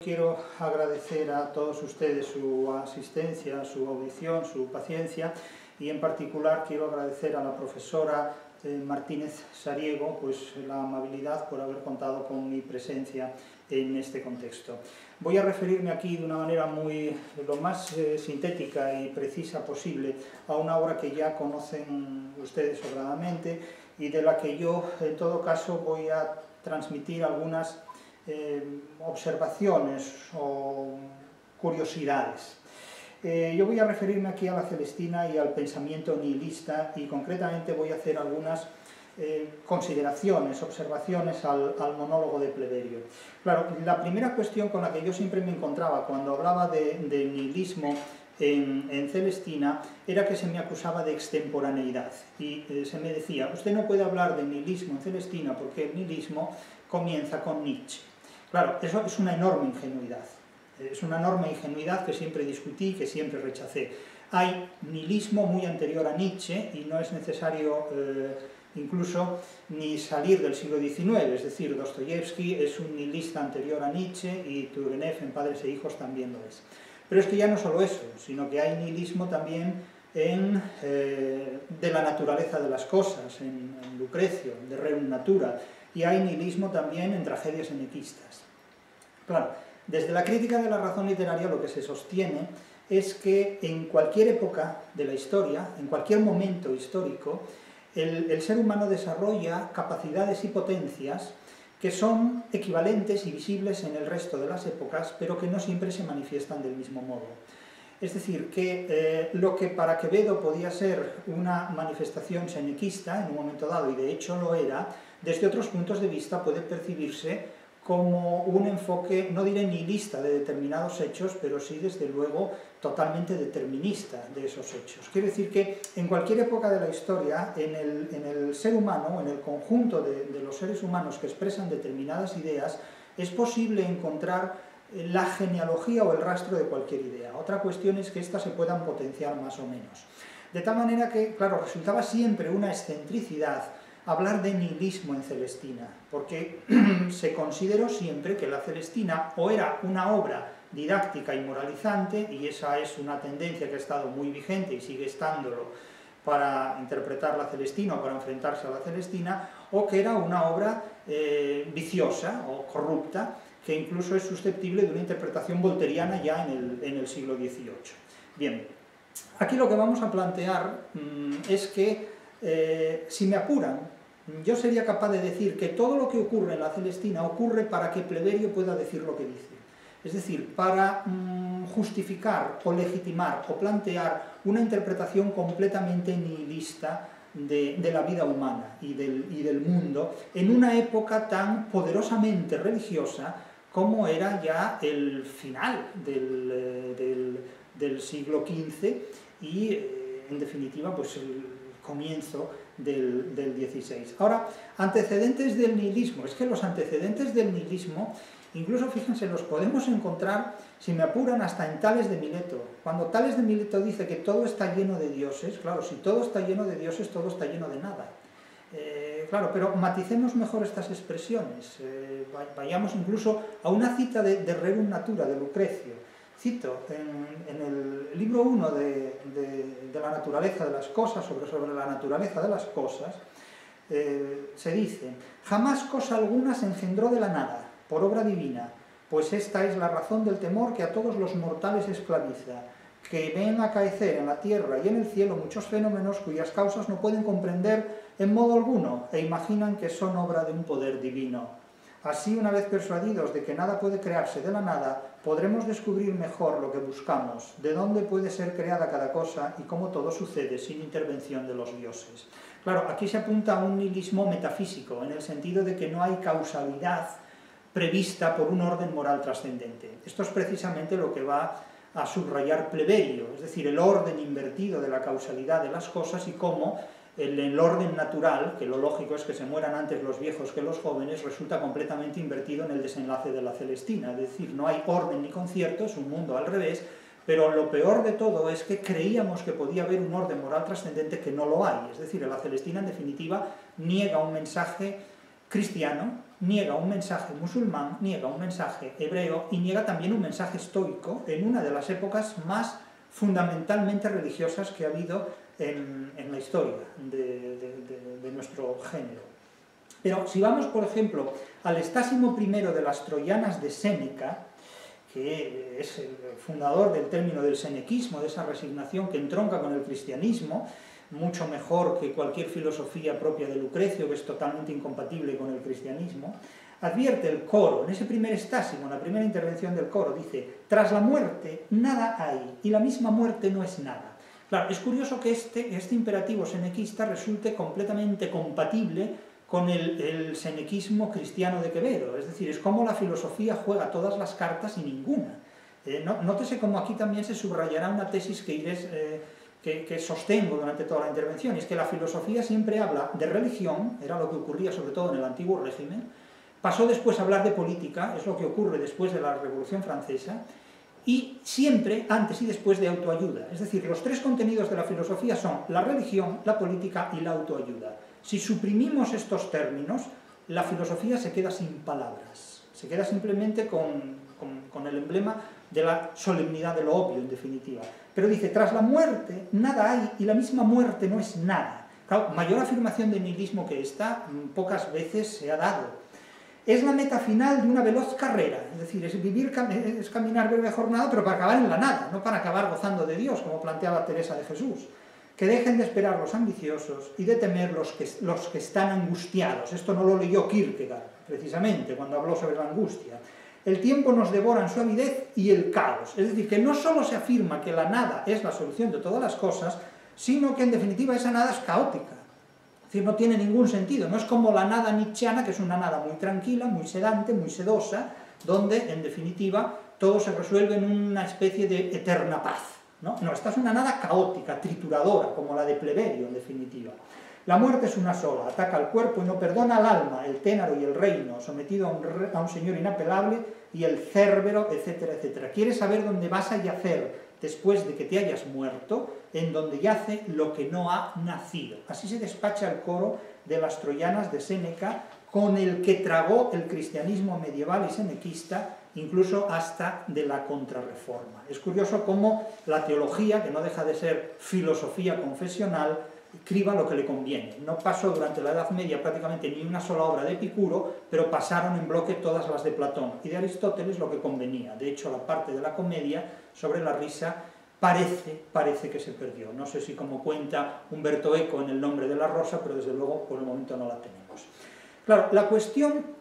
Quiero agradecer a todos ustedes su asistencia, su audición, su paciencia y en particular quiero agradecer a la profesora Martínez Sariego pues, la amabilidad por haber contado con mi presencia en este contexto. Voy a referirme aquí de una manera lo más sintética y precisa posible a una obra que ya conocen ustedes sobradamente y de la que yo en todo caso voy a transmitir algunas observaciones o curiosidades. Yo voy a referirme aquí a la Celestina y al pensamiento nihilista y concretamente voy a hacer algunas consideraciones, observaciones al monólogo de Pleberio. Claro, la primera cuestión con la que yo siempre me encontraba cuando hablaba de nihilismo en Celestina era que se me acusaba de extemporaneidad y se me decía, usted no puede hablar de nihilismo en Celestina porque el nihilismo comienza con Nietzsche. Claro, eso es una enorme ingenuidad. Es una enorme ingenuidad que siempre discutí, que siempre rechacé. Hay nihilismo muy anterior a Nietzsche y no es necesario incluso ni salir del siglo XIX, es decir, Dostoyevsky es un nihilista anterior a Nietzsche y Turgenev en Padres e Hijos también lo es. Pero es que ya no solo eso, sino que hay nihilismo también de la naturaleza de las cosas, en Lucrecio, de Rerum Natura, y hay nihilismo también en tragedias enequistas. Claro, desde la crítica de la razón literaria lo que se sostiene es que en cualquier época de la historia, en cualquier momento histórico, el ser humano desarrolla capacidades y potencias que son equivalentes y visibles en el resto de las épocas, pero que no siempre se manifiestan del mismo modo. Es decir, que lo que para Quevedo podía ser una manifestación senequista en un momento dado, y de hecho lo era, desde otros puntos de vista puede percibirse como un enfoque, no diré nihilista de determinados hechos, pero sí desde luego totalmente determinista de esos hechos. Quiere decir que en cualquier época de la historia, en el ser humano, en el conjunto de los seres humanos que expresan determinadas ideas, es posible encontrar la genealogía o el rastro de cualquier idea. Otra cuestión es que éstas se puedan potenciar más o menos. De tal manera que, claro, resultaba siempre una excentricidad hablar de nihilismo en Celestina, porque se consideró siempre que la Celestina o era una obra didáctica y moralizante, y esa es una tendencia que ha estado muy vigente y sigue estándolo para interpretar la Celestina o para enfrentarse a la Celestina, o que era una obra viciosa o corrupta, que incluso es susceptible de una interpretación volteriana ya en el siglo XVIII. Bien, aquí lo que vamos a plantear es que si me apuran, yo sería capaz de decir que todo lo que ocurre en la Celestina ocurre para que Pleberio pueda decir lo que dice. Es decir, para justificar o legitimar o plantear una interpretación completamente nihilista de la vida humana y del mundo en una época tan poderosamente religiosa como era ya el final del siglo XV y, en definitiva, pues el comienzo del XVI. Ahora, antecedentes del nihilismo. Es que los antecedentes del nihilismo, incluso, fíjense, los podemos encontrar, si me apuran, hasta en Tales de Mileto. Cuando Tales de Mileto dice que todo está lleno de dioses, claro, si todo está lleno de dioses, todo está lleno de nada. Claro, pero maticemos mejor estas expresiones. Vayamos incluso a una cita de Rerum Natura, de Lucrecio. Cito, en el libro 1 de la naturaleza de las cosas, sobre la naturaleza de las cosas, se dice: jamás cosa alguna se engendró de la nada, por obra divina, pues esta es la razón del temor que a todos los mortales esclaviza, que ven acaecer en la tierra y en el cielo muchos fenómenos cuyas causas no pueden comprender en modo alguno, e imaginan que son obra de un poder divino. Así, una vez persuadidos de que nada puede crearse de la nada, podremos descubrir mejor lo que buscamos, de dónde puede ser creada cada cosa y cómo todo sucede sin intervención de los dioses. Claro, aquí se apunta a un nihilismo metafísico, en el sentido de que no hay causalidad prevista por un orden moral trascendente. Esto es precisamente lo que va a subrayar Pleberio, es decir, el orden invertido de la causalidad de las cosas y cómo el orden natural, que lo lógico es que se mueran antes los viejos que los jóvenes, resulta completamente invertido en el desenlace de la Celestina. Es decir, no hay orden ni concierto, es un mundo al revés, pero lo peor de todo es que creíamos que podía haber un orden moral trascendente que no lo hay. Es decir, la Celestina, en definitiva, niega un mensaje cristiano, niega un mensaje musulmán, niega un mensaje hebreo y niega también un mensaje estoico en una de las épocas más fundamentalmente religiosas que ha habido en la historia de nuestro género. Pero si vamos, por ejemplo, al Estásimo I de las Troyanas de Séneca, que es el fundador del término del senequismo, de esa resignación que entronca con el cristianismo, mucho mejor que cualquier filosofía propia de Lucrecio, que es totalmente incompatible con el cristianismo, advierte el coro, en ese primer Estásimo, en la primera intervención del coro, dice: tras la muerte nada hay, y la misma muerte no es nada. Claro, es curioso que este imperativo senequista resulte completamente compatible con el senequismo cristiano de Quevedo, es decir, es como la filosofía juega todas las cartas y ninguna. Nótese como aquí también se subrayará una tesis que sostengo durante toda la intervención, y es que la filosofía siempre habla de religión, era lo que ocurría sobre todo en el antiguo régimen, pasó después a hablar de política, es lo que ocurre después de la Revolución Francesa, y siempre antes y después de autoayuda. Es decir, los tres contenidos de la filosofía son la religión, la política y la autoayuda. Si suprimimos estos términos, la filosofía se queda sin palabras, se queda simplemente con el emblema de la solemnidad de lo obvio, en definitiva. Pero dice, tras la muerte nada hay, y la misma muerte no es nada. Claro, mayor afirmación de nihilismo que esta pocas veces se ha dado. Es la meta final de una veloz carrera, es decir, es caminar breve jornada, pero para acabar en la nada, no para acabar gozando de Dios, como planteaba Teresa de Jesús. Que dejen de esperar los ambiciosos y de temer los que están angustiados. Esto no lo leyó Kierkegaard, precisamente, cuando habló sobre la angustia. El tiempo nos devora en su avidez y el caos. Es decir, que no solo se afirma que la nada es la solución de todas las cosas, sino que en definitiva esa nada es caótica. Es decir, no tiene ningún sentido. No es como la nada nietzscheana, que es una nada muy tranquila, muy sedante, muy sedosa, donde en definitiva todo se resuelve en una especie de eterna paz. No, esta es una nada caótica, trituradora, como la de Pleberio, en definitiva. La muerte es una sola, ataca al cuerpo y no perdona al alma, el ténaro y el reino, sometido a un señor inapelable, y el cérbero, etcétera, etcétera. ¿Quieres saber dónde vas a yacer después de que te hayas muerto? En donde yace lo que no ha nacido. Así se despacha el coro de las Troyanas de Séneca, con el que tragó el cristianismo medieval y senequista, incluso hasta de la Contrarreforma. Es curioso cómo la teología, que no deja de ser filosofía confesional, criba lo que le conviene. No pasó durante la Edad Media prácticamente ni una sola obra de Epicuro, pero pasaron en bloque todas las de Platón y de Aristóteles lo que convenía. De hecho, la parte de la comedia sobre la risa parece que se perdió. No sé si como cuenta Umberto Eco en El nombre de la rosa, pero desde luego por el momento no la tenemos. Claro, la cuestión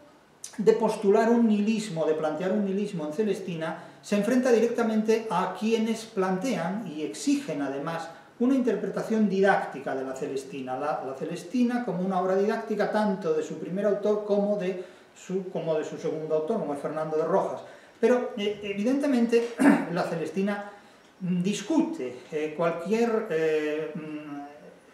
de postular un nihilismo, de plantear un nihilismo en Celestina, se enfrenta directamente a quienes plantean y exigen además una interpretación didáctica de la Celestina. La Celestina como una obra didáctica tanto de su primer autor como de su segundo autor, como es Fernando de Rojas. Pero evidentemente la Celestina discute cualquier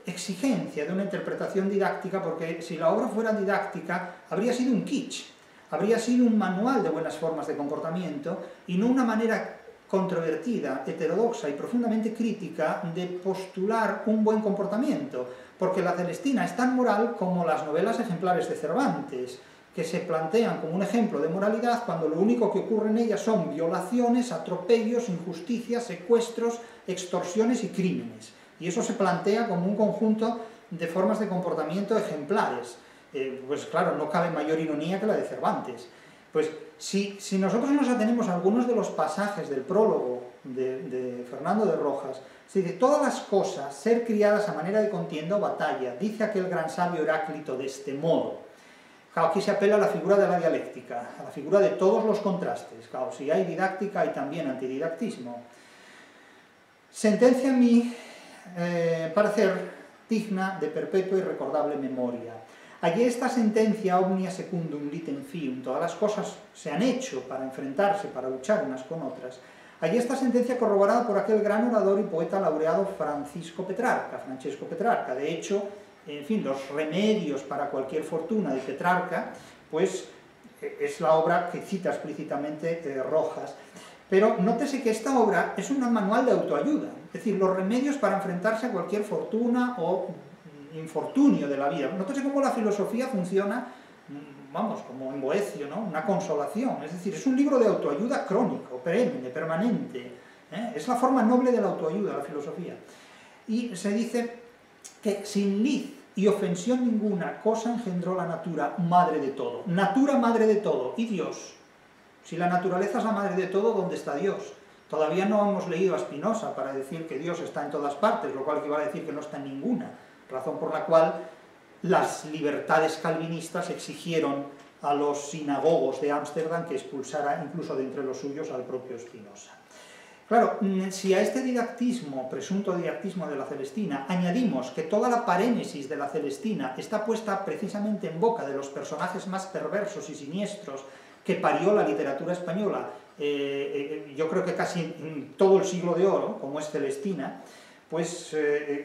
exigencia de una interpretación didáctica, porque si la obra fuera didáctica habría sido un kitsch, habría sido un manual de buenas formas de comportamiento y no una manera controvertida, heterodoxa y profundamente crítica de postular un buen comportamiento, porque la Celestina es tan moral como las novelas ejemplares de Cervantes, que se plantean como un ejemplo de moralidad cuando lo único que ocurre en ellas son violaciones, atropellos, injusticias, secuestros, extorsiones y crímenes. Y eso se plantea como un conjunto de formas de comportamiento ejemplares. Pues claro, no cabe mayor ironía que la de Cervantes. Pues si nosotros nos atenemos a algunos de los pasajes del prólogo de Fernando de Rojas, se dice, todas las cosas, ser criadas a manera de contienda o batalla, dice aquel gran sabio Heráclito de este modo. Claro, aquí se apela a la figura de la dialéctica, a la figura de todos los contrastes. Claro, si hay didáctica, hay también antididactismo. Sentencia a mi parecer digna de perpetua y recordable memoria. Allí esta sentencia omnia secundum litem fium, todas las cosas se han hecho para enfrentarse, para luchar unas con otras. Allí esta sentencia corroborada por aquel gran orador y poeta laureado Francesco Petrarca. De hecho, en fin, los remedios para cualquier fortuna de Petrarca, pues es la obra que cita explícitamente Rojas. Pero nótese que esta obra es un manual de autoayuda, es decir, los remedios para enfrentarse a cualquier fortuna o infortunio de la vida. Nótese cómo la filosofía funciona vamos, como en Boecio, ¿no? Una consolación, es decir, es un libro de autoayuda crónico, perenne, permanente, es la forma noble de la autoayuda, la filosofía. Y se dice que sin liz y ofensión ninguna, cosa engendró la natura, madre de todo. Natura, madre de todo, y Dios. Si la naturaleza es la madre de todo, ¿dónde está Dios? Todavía no hemos leído a Spinoza para decir que Dios está en todas partes, lo cual equivale a decir que no está en ninguna, razón por la cual las libertades calvinistas exigieron a los sinagogos de Ámsterdam que expulsara incluso de entre los suyos al propio Spinoza. Claro, si a este didactismo, presunto didactismo de la Celestina, añadimos que toda la parénesis de la Celestina está puesta precisamente en boca de los personajes más perversos y siniestros que parió la literatura española, yo creo que casi en todo el siglo de oro, como es Celestina, pues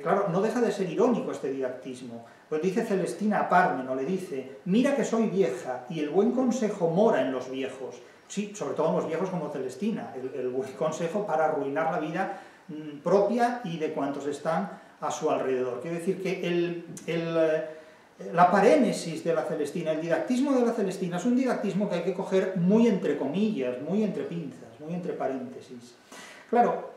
claro, no deja de ser irónico este didactismo. Pues dice Celestina a Pármeno, le dice, mira que soy vieja y el buen consejo mora en los viejos. Sí, sobre todo en los viejos como Celestina, el buen consejo para arruinar la vida propia y de cuantos están a su alrededor. Quiero decir que la parénesis de la Celestina, el didactismo de la Celestina es un didactismo que hay que coger muy entre comillas, muy entre pinzas, muy entre paréntesis. Claro,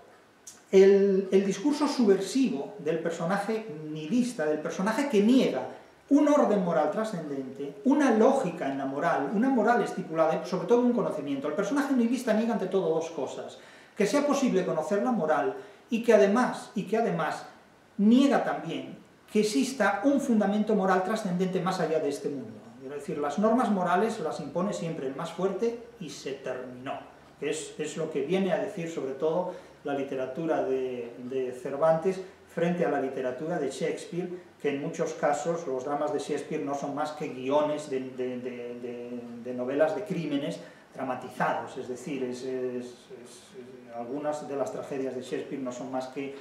el discurso subversivo del personaje nihilista, del personaje que niega un orden moral trascendente, una lógica en la moral, una moral estipulada y sobre todo un conocimiento. El personaje nihilista niega ante todo dos cosas: que sea posible conocer la moral y que además niega también que exista un fundamento moral trascendente más allá de este mundo. Es decir, las normas morales las impone siempre el más fuerte y se terminó. Que es lo que viene a decir sobre todo la literatura de Cervantes frente a la literatura de Shakespeare, que en muchos casos los dramas de Shakespeare no son más que guiones de novelas de crímenes dramatizados, es decir, algunas de las tragedias de Shakespeare no son más que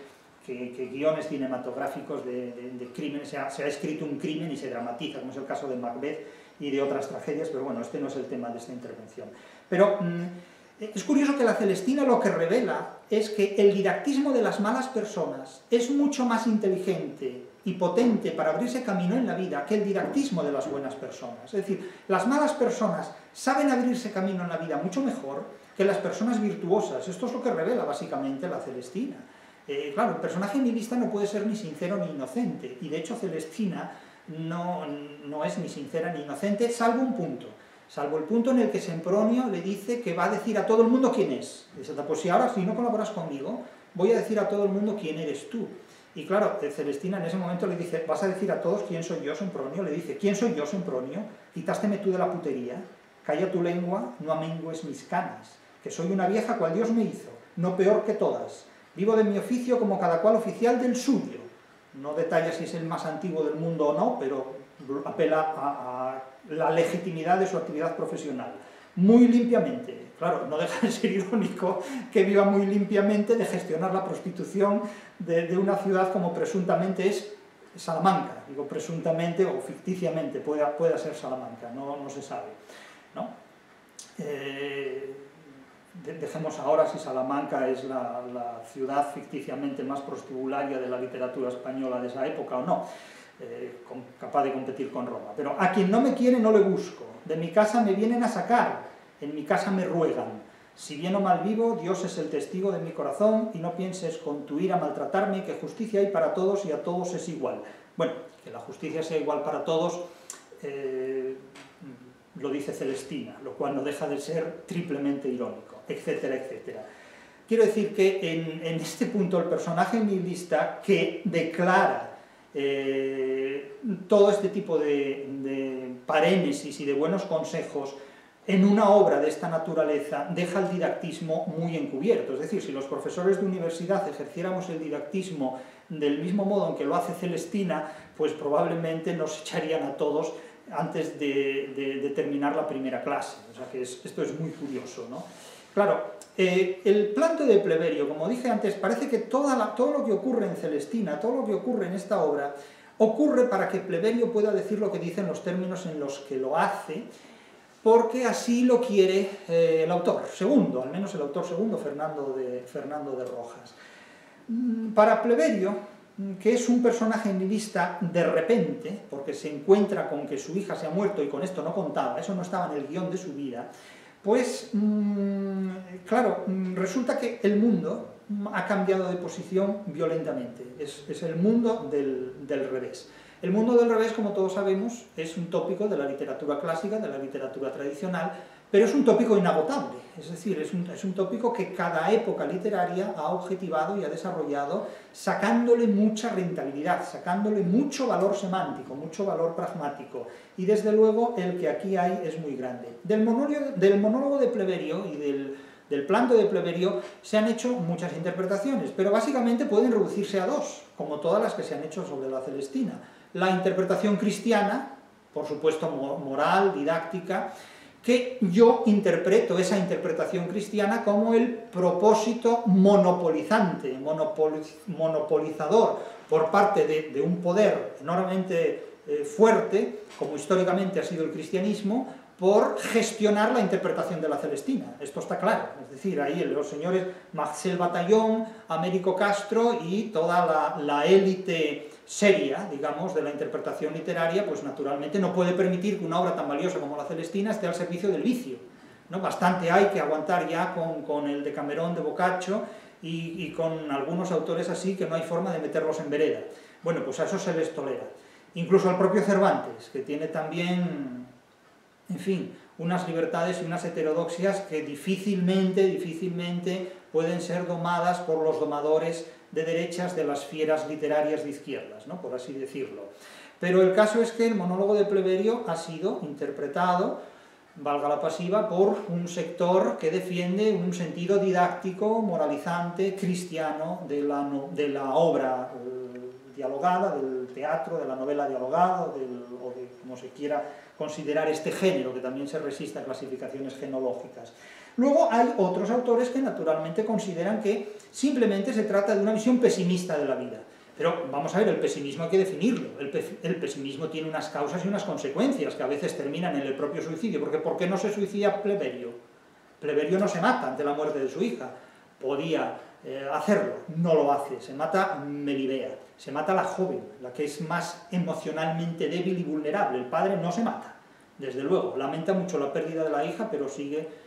guiones cinematográficos de crímenes. Se ha escrito un crimen y se dramatiza, como es el caso de Macbeth y de otras tragedias, pero bueno, este no es el tema de esta intervención. Pero es curioso que la Celestina lo que revela es que el didactismo de las malas personas es mucho más inteligente y potente para abrirse camino en la vida que el didactismo de las buenas personas. Es decir, las malas personas saben abrirse camino en la vida mucho mejor que las personas virtuosas. Esto es lo que revela básicamente la Celestina. Claro, el personaje nihilista no puede ser ni sincero ni inocente, y de hecho Celestina no es ni sincera ni inocente, salvo un punto. Salvo el punto en el que Sempronio le dice que va a decir a todo el mundo quién es. Dice, pues si ahora, si no colaboras conmigo, voy a decir a todo el mundo quién eres tú. Y claro, Celestina en ese momento le dice, vas a decir a todos quién soy yo, Sempronio. Le dice, ¿quién soy yo, Sempronio? Quitásteme tú de la putería, calla tu lengua, no amengues mis canas, que soy una vieja cual Dios me hizo, no peor que todas. Vivo de mi oficio como cada cual oficial del suyo. No detalla si es el más antiguo del mundo o no, pero apela a la legitimidad de su actividad profesional. Muy limpiamente. Claro, no deja de ser irónico que viva muy limpiamente de gestionar la prostitución de una ciudad como presuntamente es Salamanca. Digo presuntamente o ficticiamente, pueda ser Salamanca, no se sabe, ¿no? Dejemos ahora si Salamanca es la ciudad ficticiamente más prostibularia de la literatura española de esa época o no, capaz de competir con Roma. Pero a quien no me quiere no le busco, de mi casa me vienen a sacar, en mi casa me ruegan. Si bien o mal vivo, Dios es el testigo de mi corazón, y no pienses con tu ira maltratarme, que justicia hay para todos y a todos es igual. Bueno, que la justicia sea igual para todos, lo dice Celestina, lo cual no deja de ser triplemente irónico, etcétera, etcétera. Quiero decir que en este punto el personaje nihilista que declara todo este tipo de parénesis y de buenos consejos en una obra de esta naturaleza deja el didactismo muy encubierto. Es decir, si los profesores de universidad ejerciéramos el didactismo del mismo modo en que lo hace Celestina, pues probablemente nos echarían a todos antes de terminar la primera clase. O sea que esto es muy curioso, ¿no? Claro, el plante de Pleberio, como dije antes, parece que todo lo que ocurre en Celestina, todo lo que ocurre en esta obra, ocurre para que Pleberio pueda decir lo que dice en los términos en los que lo hace, porque así lo quiere el autor segundo, al menos el autor segundo, Fernando de Rojas. Para Pleberio, que es un personaje nihilista de repente, porque se encuentra con que su hija se ha muerto y con esto no contaba, eso no estaba en el guión de su vida, pues, claro, resulta que el mundo ha cambiado de posición violentamente, es el mundo del revés. El mundo del revés, como todos sabemos, es un tópico de la literatura clásica, de la literatura tradicional, pero es un tópico inagotable, es decir, es un tópico que cada época literaria ha objetivado y ha desarrollado sacándole mucha rentabilidad, sacándole mucho valor semántico, mucho valor pragmático, y desde luego el que aquí hay es muy grande. Del monólogo de Pleberio y del planto de Pleberio se han hecho muchas interpretaciones, pero básicamente pueden reducirse a dos, como todas las que se han hecho sobre la Celestina. La interpretación cristiana, por supuesto moral, didáctica, que yo interpreto esa interpretación cristiana como el propósito monopolizante, monopolizador por parte de un poder enormemente fuerte, como históricamente ha sido el cristianismo, por gestionar la interpretación de la Celestina. Esto está claro, es decir, ahí los señores Marcel Bataillon, Américo Castro y toda la élite seria, digamos, de la interpretación literaria, pues naturalmente no puede permitir que una obra tan valiosa como la Celestina esté al servicio del vicio, ¿no? Bastante hay que aguantar ya con el Decamerón de Boccaccio y con algunos autores así que no hay forma de meterlos en vereda. Bueno, pues a eso se les tolera. Incluso al propio Cervantes, que tiene también, en fin, unas libertades y unas heterodoxias que difícilmente pueden ser domadas por los domadores de derechas de las fieras literarias de izquierdas, ¿no?, por así decirlo. Pero el caso es que el monólogo de Pleberio ha sido interpretado, valga la pasiva, por un sector que defiende un sentido didáctico, moralizante, cristiano de la obra dialogada, del teatro, de la novela dialogada, o de como se quiera considerar este género, que también se resiste a clasificaciones genológicas. Luego hay otros autores que naturalmente consideran que simplemente se trata de una visión pesimista de la vida. Pero vamos a ver, el pesimismo hay que definirlo. El pesimismo tiene unas causas y unas consecuencias que a veces terminan en el propio suicidio, porque ¿por qué no se suicida Pleberio? Pleberio no se mata ante la muerte de su hija. Podía hacerlo, no lo hace. Se mata Melibea, se mata la joven, la que es más emocionalmente débil y vulnerable. El padre no se mata, desde luego. Lamenta mucho la pérdida de la hija, pero sigue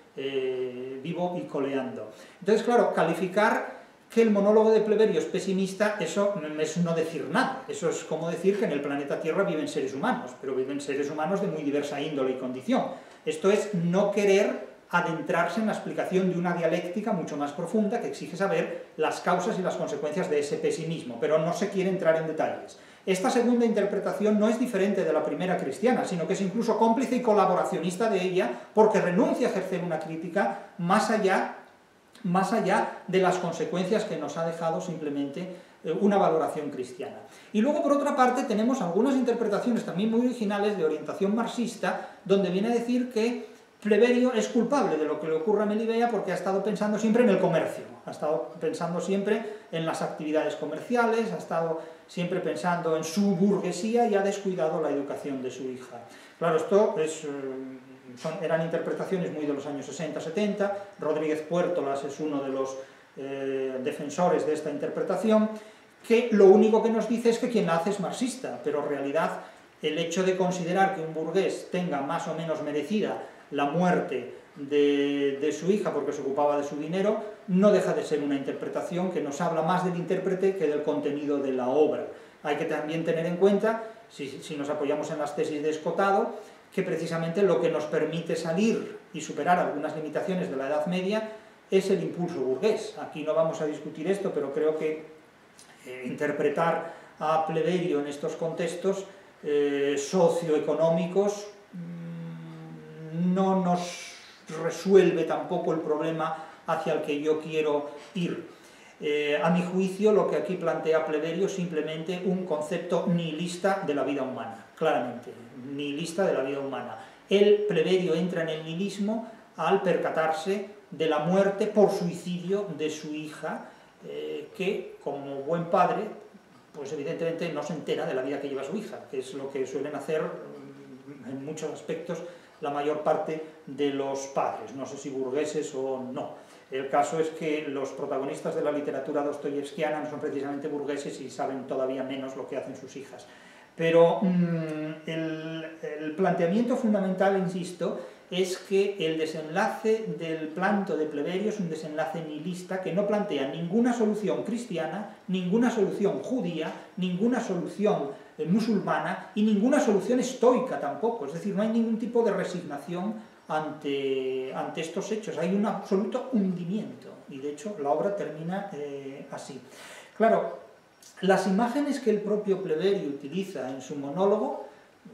vivo y coleando. Entonces, claro, calificar que el monólogo de Pleberio es pesimista, eso es no decir nada. Eso es como decir que en el planeta Tierra viven seres humanos, pero viven seres humanos de muy diversa índole y condición. Esto es no querer adentrarse en la explicación de una dialéctica mucho más profunda que exige saber las causas y las consecuencias de ese pesimismo, pero no se quiere entrar en detalles. Esta segunda interpretación no es diferente de la primera cristiana, sino que es incluso cómplice y colaboracionista de ella, porque renuncia a ejercer una crítica más allá de las consecuencias que nos ha dejado simplemente una valoración cristiana. Y luego, por otra parte, tenemos algunas interpretaciones también muy originales de orientación marxista, donde viene a decir que Pleberio es culpable de lo que le ocurre a Melibea porque ha estado pensando siempre en el comercio, ha estado pensando siempre en las actividades comerciales, ha estado siempre pensando en su burguesía y ha descuidado la educación de su hija. Claro, esto eran interpretaciones muy de los años 60-70, Rodríguez Puertolas es uno de los defensores de esta interpretación, que lo único que nos dice es que quien la hace es marxista, pero en realidad el hecho de considerar que un burgués tenga más o menos merecida la muerte de su hija porque se ocupaba de su dinero, no deja de ser una interpretación que nos habla más del intérprete que del contenido de la obra. Hay que también tener en cuenta, si nos apoyamos en las tesis de Escotado, que precisamente lo que nos permite salir y superar algunas limitaciones de la Edad Media es el impulso burgués. Aquí no vamos a discutir esto, pero creo que interpretar a Pleberio en estos contextos socioeconómicos no nos resuelve tampoco el problema hacia el que yo quiero ir. A mi juicio, lo que aquí plantea Pleberio es simplemente un concepto nihilista de la vida humana, claramente, nihilista de la vida humana. Pleberio entra en el nihilismo al percatarse de la muerte por suicidio de su hija, que como buen padre, pues evidentemente no se entera de la vida que lleva su hija, que es lo que suelen hacer en muchos aspectos la mayor parte de los padres, no sé si burgueses o no. El caso es que los protagonistas de la literatura dostoyevskiana no son precisamente burgueses y saben todavía menos lo que hacen sus hijas. Pero el planteamiento fundamental, insisto, es que el desenlace del planto de Pleberio es un desenlace nihilista que no plantea ninguna solución cristiana, ninguna solución judía, ninguna solución musulmana y ninguna solución estoica tampoco. Es decir, no hay ningún tipo de resignación ante estos hechos, hay un absoluto hundimiento, y de hecho la obra termina así. Claro, las imágenes que el propio Pleberio utiliza en su monólogo,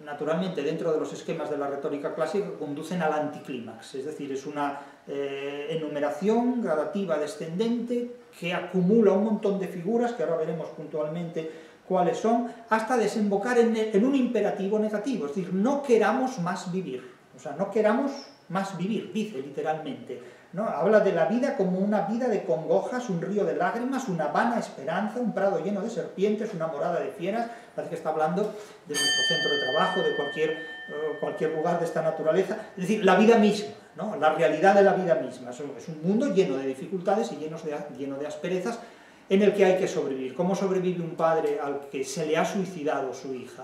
naturalmente dentro de los esquemas de la retórica clásica, conducen al anticlímax, es decir, es una enumeración gradativa descendente que acumula un montón de figuras, que ahora veremos puntualmente cuáles son, hasta desembocar en un imperativo negativo, es decir, no queramos más vivir. O sea, no queramos más vivir, dice literalmente, ¿no? Habla de la vida como una vida de congojas, un río de lágrimas, una vana esperanza, un prado lleno de serpientes, una morada de fieras. Parece que está hablando de nuestro centro de trabajo, de cualquier lugar de esta naturaleza. Es decir, la vida misma, ¿no? La realidad de la vida misma. Es un mundo lleno de dificultades y lleno de asperezas en el que hay que sobrevivir. ¿Cómo sobrevive un padre al que se le ha suicidado su hija?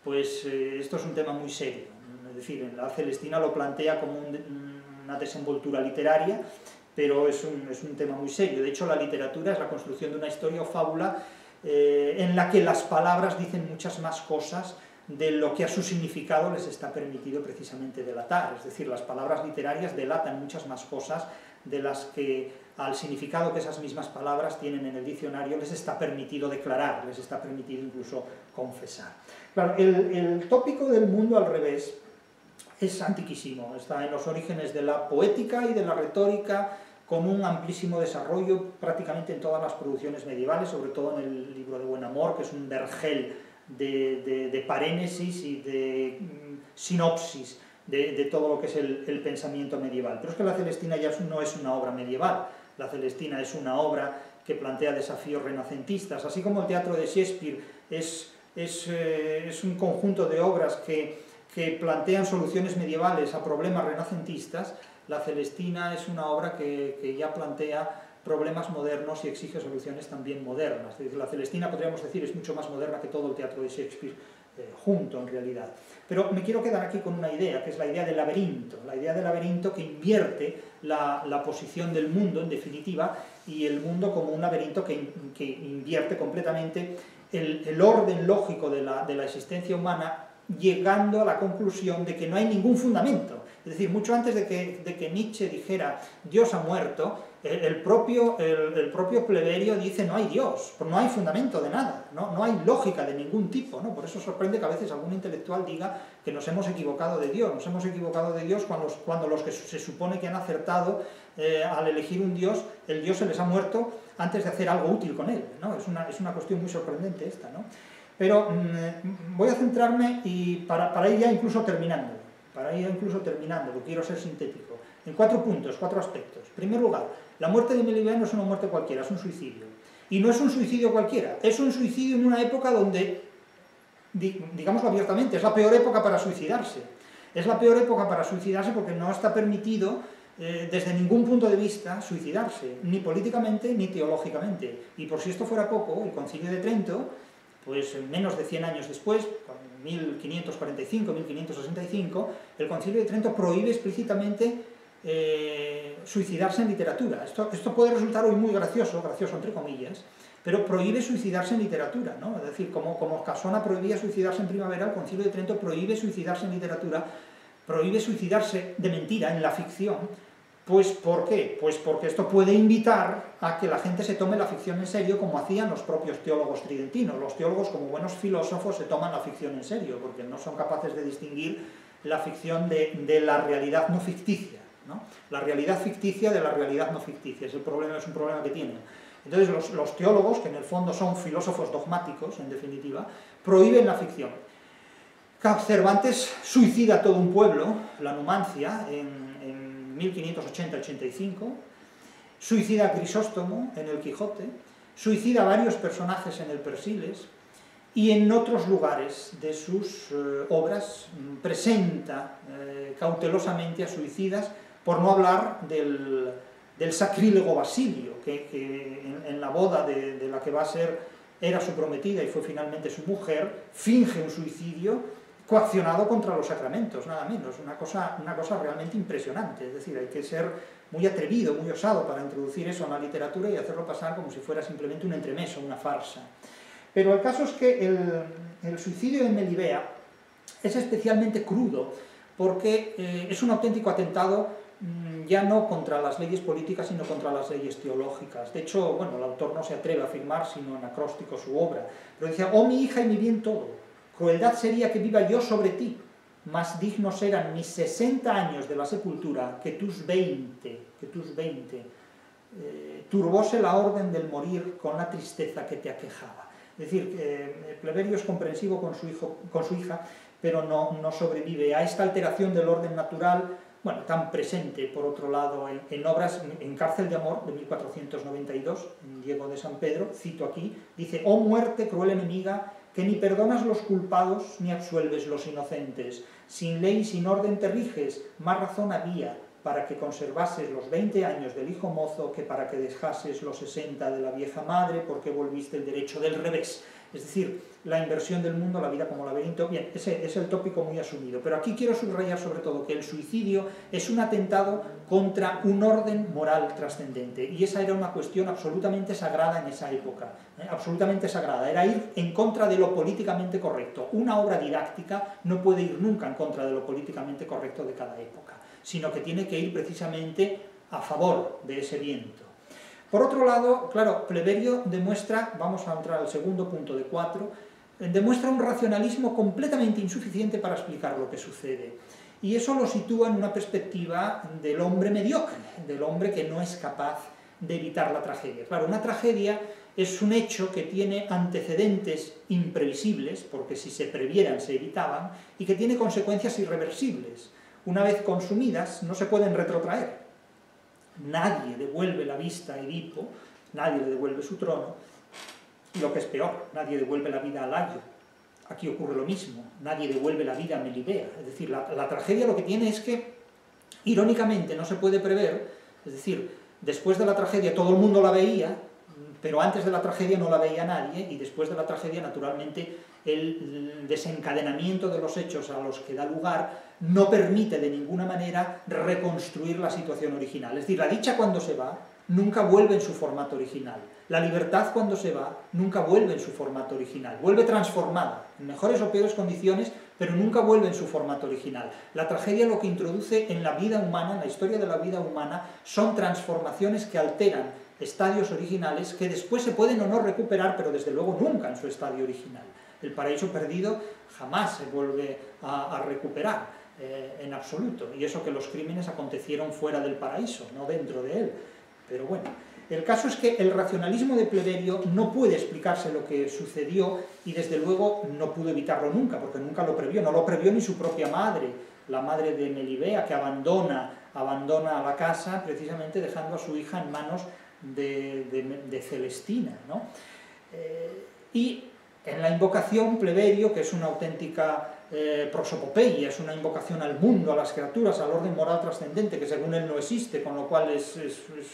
Pues esto es un tema muy serio. Es decir, la Celestina lo plantea como una desenvoltura literaria, pero es un tema muy serio. De hecho, la literatura es la construcción de una historia o fábula en la que las palabras dicen muchas más cosas de lo que a su significado les está permitido precisamente delatar. Es decir, las palabras literarias delatan muchas más cosas de las que al significado que esas mismas palabras tienen en el diccionario les está permitido declarar, les está permitido incluso confesar. Claro, el tópico del mundo al revés es antiquísimo, está en los orígenes de la poética y de la retórica, con un amplísimo desarrollo prácticamente en todas las producciones medievales, sobre todo en el libro de Buen Amor, que es un vergel de parénesis y de sinopsis de todo lo que es el pensamiento medieval. Pero es que la Celestina ya no es una obra medieval, la Celestina es una obra que plantea desafíos renacentistas, así como el teatro de Shakespeare es un conjunto de obras que plantean soluciones medievales a problemas renacentistas. La Celestina es una obra que ya plantea problemas modernos y exige soluciones también modernas. Es decir, la Celestina, podríamos decir, es mucho más moderna que todo el teatro de Shakespeare junto, en realidad. Pero me quiero quedar aquí con una idea, que es la idea del laberinto que invierte la posición del mundo, en definitiva, y el mundo como un laberinto que invierte completamente el orden lógico de la existencia humana, llegando a la conclusión de que no hay ningún fundamento. Es decir, mucho antes de que Nietzsche dijera Dios ha muerto, el propio Pleberio dice no hay Dios, no hay fundamento de nada, no hay lógica de ningún tipo, ¿no? Por eso sorprende que a veces algún intelectual diga que nos hemos equivocado de Dios. Nos hemos equivocado de Dios cuando los que se supone que han acertado al elegir un Dios, el Dios se les ha muerto antes de hacer algo útil con él, ¿no? Es una cuestión muy sorprendente esta, ¿no? Pero voy a centrarme y para ir ya incluso terminando, porque quiero ser sintético, en 4 puntos, 4 aspectos. En primer lugar, la muerte de Melibea no es una muerte cualquiera, es un suicidio. Y no es un suicidio cualquiera, es un suicidio en una época donde, digámoslo abiertamente, es la peor época para suicidarse. Es la peor época para suicidarse porque no está permitido desde ningún punto de vista suicidarse, ni políticamente ni teológicamente. Y por si esto fuera poco, el Concilio de Trento, pues menos de 100 años después, 1545, 1565, el Concilio de Trento prohíbe explícitamente suicidarse en literatura. Esto puede resultar hoy muy gracioso entre comillas, pero prohíbe suicidarse en literatura, ¿no? Es decir, como Casona prohibía suicidarse en primavera, el Concilio de Trento prohíbe suicidarse en literatura, prohíbe suicidarse de mentira en la ficción. Pues ¿por qué? Pues porque esto puede invitar a que la gente se tome la ficción en serio, como hacían los propios teólogos tridentinos. Los teólogos, como buenos filósofos, se toman la ficción en serio, porque no son capaces de distinguir la ficción de la realidad no ficticia, ¿no? La realidad ficticia de la realidad no ficticia, es un problema que tienen. Entonces los teólogos, que en el fondo son filósofos dogmáticos, en definitiva, prohíben la ficción. Cervantes suicida a todo un pueblo, la Numancia, en 1580-85, suicida a Crisóstomo en el Quijote, suicida a varios personajes en el Persiles, y en otros lugares de sus obras presenta cautelosamente a suicidas, por no hablar del sacrílego Basilio, que en la boda de la que va a ser, era su prometida y fue finalmente su mujer, finge un suicidio coaccionado contra los sacramentos, nada menos, una cosa realmente impresionante. Es decir, hay que ser muy atrevido, muy osado para introducir eso en la literatura y hacerlo pasar como si fuera simplemente un entremeso, una farsa. Pero el caso es que el suicidio de Melibea es especialmente crudo porque es un auténtico atentado ya no contra las leyes políticas, sino contra las leyes teológicas. De hecho, bueno, el autor no se atreve a afirmar, sino en acróstico su obra, pero decía: oh mi hija y mi bien todo, crueldad sería que viva yo sobre ti, más dignos eran mis 60 años de la sepultura que tus 20, turbóse la orden del morir con la tristeza que te aquejaba. Es decir, Pleberio es comprensivo con su hija, pero no sobrevive a esta alteración del orden natural, bueno, tan presente, por otro lado, en obras, en Cárcel de Amor, de 1492, en Diego de San Pedro, cito aquí, dice: oh muerte, cruel enemiga, que ni perdonas los culpados, ni absuelves los inocentes. Sin ley y sin orden te riges, más razón había para que conservases los 20 años del hijo mozo que para que dejases los 60 de la vieja madre, porque volviste el derecho del revés. Es decir, la inversión del mundo, la vida como laberinto. Bien, ese es el tópico muy asumido. Pero aquí quiero subrayar sobre todo que el suicidio es un atentado contra un orden moral trascendente. Y esa era una cuestión absolutamente sagrada en esa época. Absolutamente sagrada. Era ir en contra de lo políticamente correcto. Una obra didáctica no puede ir nunca en contra de lo políticamente correcto de cada época, sino que tiene que ir precisamente a favor de ese viento. Por otro lado, claro, Pleberio demuestra, vamos a entrar al segundo punto de 4, demuestra un racionalismo completamente insuficiente para explicar lo que sucede. Y eso lo sitúa en una perspectiva del hombre mediocre, del hombre que no es capaz de evitar la tragedia. Claro, una tragedia es un hecho que tiene antecedentes imprevisibles, porque si se previeran se evitaban, y que tiene consecuencias irreversibles. Una vez consumidas, no se pueden retrotraer. Nadie devuelve la vista a Edipo, nadie le devuelve su trono, y lo que es peor, nadie devuelve la vida a Layo. Aquí ocurre lo mismo, nadie devuelve la vida a Melibea. Es decir, la tragedia lo que tiene es que, irónicamente, no se puede prever, es decir, después de la tragedia todo el mundo la veía, pero antes de la tragedia no la veía nadie, y después de la tragedia, naturalmente, el desencadenamiento de los hechos a los que da lugar no permite de ninguna manera reconstruir la situación original. Es decir, la dicha cuando se va nunca vuelve en su formato original. La libertad cuando se va nunca vuelve en su formato original. Vuelve transformada, en mejores o peores condiciones, pero nunca vuelve en su formato original. La tragedia lo que introduce en la vida humana, en la historia de la vida humana, son transformaciones que alteran estadios originales que después se pueden o no recuperar, pero desde luego nunca en su estadio original. El paraíso perdido jamás se vuelve a recuperar en absoluto, y eso que los crímenes acontecieron fuera del paraíso, no dentro de él. Pero bueno, el caso es que el racionalismo de Pleberio no puede explicarse lo que sucedió, y desde luego no pudo evitarlo nunca, porque nunca lo previó, no lo previó ni su propia madre, la madre de Melibea, que abandona la casa precisamente dejando a su hija en manos de Celestina, ¿no? Y en la invocación, Pleberio, que es una auténtica prosopopeia, es una invocación al mundo, a las criaturas, al orden moral trascendente, que según él no existe, con lo cual es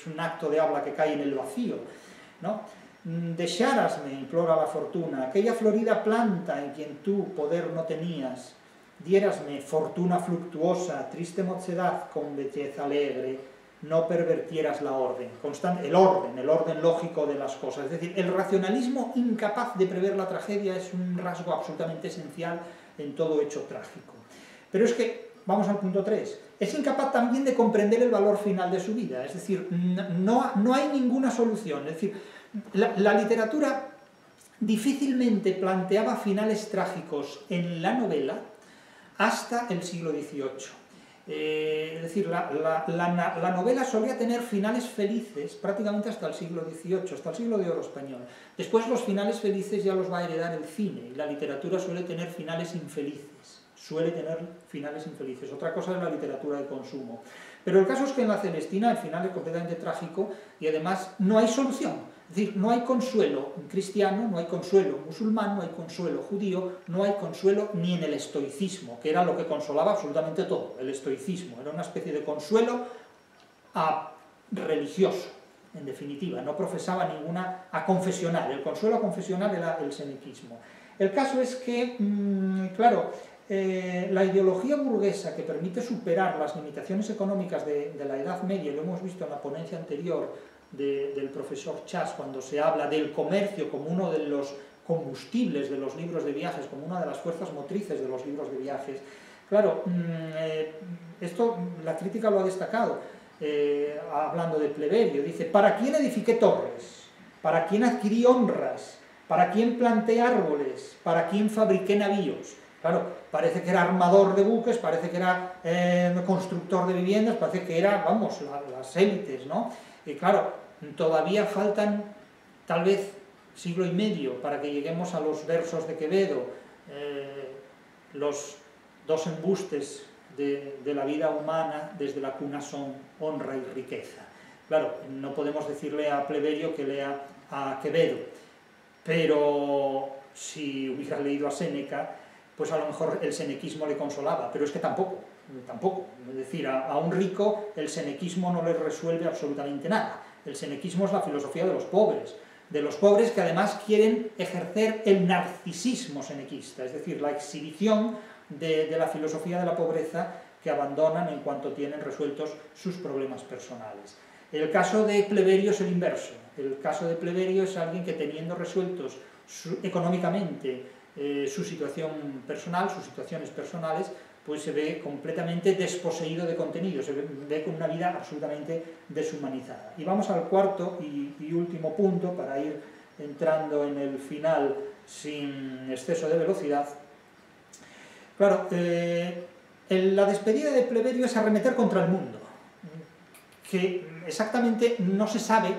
un acto de habla que cae en el vacío, ¿no? Deixárasme, implora la fortuna, aquella florida planta en quien tú poder no tenías, diérasme fortuna fluctuosa, triste mocedad con belleza alegre, no pervertieras la orden, el orden lógico de las cosas. Es decir, el racionalismo incapaz de prever la tragedia es un rasgo absolutamente esencial en todo hecho trágico. Pero es que, vamos al punto 3, es incapaz también de comprender el valor final de su vida, es decir, no hay ninguna solución. Es decir, la literatura difícilmente planteaba finales trágicos en la novela hasta el siglo XVIII. Es decir, la novela solía tener finales felices prácticamente hasta el siglo XVIII, hasta el siglo de oro español. Después los finales felices ya los va a heredar el cine, y la literatura suele tener finales infelices. Otra cosa es la literatura de consumo. Pero el caso es que en la Celestina el final es completamente trágico y además no hay solución. Es decir, no hay consuelo cristiano, no hay consuelo musulmán, no hay consuelo judío, no hay consuelo ni en el estoicismo, que era lo que consolaba absolutamente todo. El estoicismo era una especie de consuelo a religioso, en definitiva, no profesaba ninguna aconfesional, el consuelo aconfesional era el senequismo. El caso es que, claro, la ideología burguesa que permite superar las limitaciones económicas de la Edad Media, lo hemos visto en la ponencia anterior del profesor Chas, cuando se habla del comercio como uno de los combustibles de los libros de viajes, como una de las fuerzas motrices de los libros de viajes. Claro, esto la crítica lo ha destacado, hablando de Pleberio, dice: ¿para quién edifiqué torres? ¿Para quién adquirí honras? ¿Para quién planté árboles? ¿Para quién fabriqué navíos? Claro, parece que era armador de buques, parece que era constructor de viviendas, parece que era, vamos, las élites, ¿no? Y claro, todavía faltan tal vez siglo y medio para que lleguemos a los versos de Quevedo, los dos embustes de la vida humana desde la cuna son honra y riqueza. Claro, no podemos decirle a Pleberio que lea a Quevedo, pero si hubiera leído a Séneca, pues a lo mejor el senequismo le consolaba, pero es que tampoco. Es decir, a un rico el senequismo no le resuelve absolutamente nada. El senequismo es la filosofía de los pobres que además quieren ejercer el narcisismo senequista, es decir, la exhibición de la filosofía de la pobreza que abandonan en cuanto tienen resueltos sus problemas personales. El caso de Pleberio es el inverso. El caso de Pleberio es alguien que, teniendo resueltos económicamente su situación personal, sus situaciones personales, pues se ve completamente desposeído de contenido, se ve con una vida absolutamente deshumanizada. Y vamos al cuarto y último punto, para ir entrando en el final sin exceso de velocidad. Claro, la despedida de Pleberio es arremeter contra el mundo, que exactamente no se sabe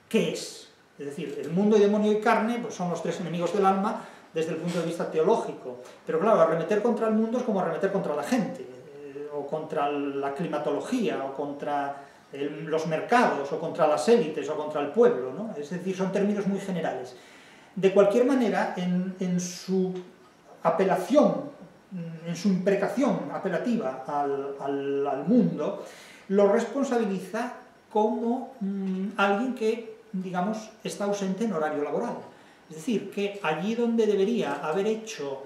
qué es. Es decir, el mundo y demonio y carne pues son los tres enemigos del alma desde el punto de vista teológico. Pero claro, arremeter contra el mundo es como arremeter contra la gente, o contra la climatología, o contra los mercados, o contra las élites, o contra el pueblo, ¿no? Es decir, son términos muy generales. De cualquier manera, en su apelación, en su imprecación apelativa al mundo, lo responsabiliza como alguien que, digamos, está ausente en horario laboral. Es decir, que allí donde debería haber hecho